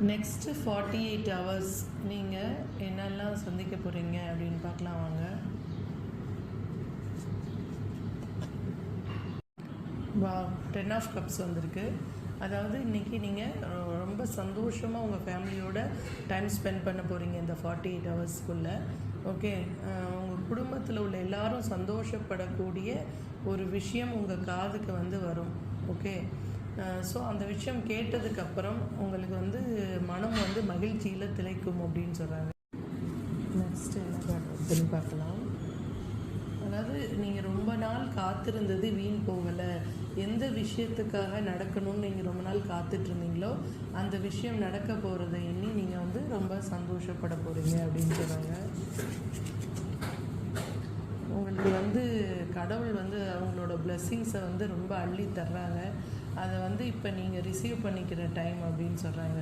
Next 48 hours நீங்கள் என்னெல்லாம் சந்திக்க போகிறீங்க அப்படின்னு பார்க்கலாம் வாங்க. வா 10 ஆஃப் கப்ஸ் வந்திருக்கு. அதாவது இன்றைக்கி நீங்கள் ரொம்ப சந்தோஷமாக உங்கள் ஃபேமிலியோட டைம் ஸ்பெண்ட் பண்ண போகிறீங்க இந்த 48 ஹவர்ஸ்க்குள்ளே. ஓகே, உங்கள் குடும்பத்தில் உள்ள எல்லாரும் சந்தோஷப்படக்கூடிய ஒரு விஷயம் உங்கள் காதுக்கு வரும். ஓகே, ஸோ அந்த விஷயம் கேட்டதுக்கப்புறம் உங்களுக்கு மனம் மகிழ்ச்சியில் திளைக்கும் அப்படின்னு சொல்கிறாங்க. நெக்ஸ்ட்டு என்ன பண்ணுறதுன்னு பார்க்கலாம். அதாவது நீங்கள் ரொம்ப நாள் காத்திருந்தது வீண் போகலை. எந்த விஷயத்துக்காக நடக்கணும்னு நீங்கள் ரொம்ப நாள் காத்துட்ருந்தீங்களோ அந்த விஷயம் நடக்க போகிறத எண்ணி நீங்கள் ரொம்ப சந்தோஷப்பட போகிறீங்க அப்படின்னு சொல்கிறாங்க. உங்களுக்கு கடவுள் அவங்களோட பிளெஸ்ஸிங்ஸை ரொம்ப அள்ளி தர்றாங்க. அதை இப்போ நீங்கள் ரிசீவ் பண்ணிக்கிற டைம் அப்படின்னு சொல்கிறாங்க.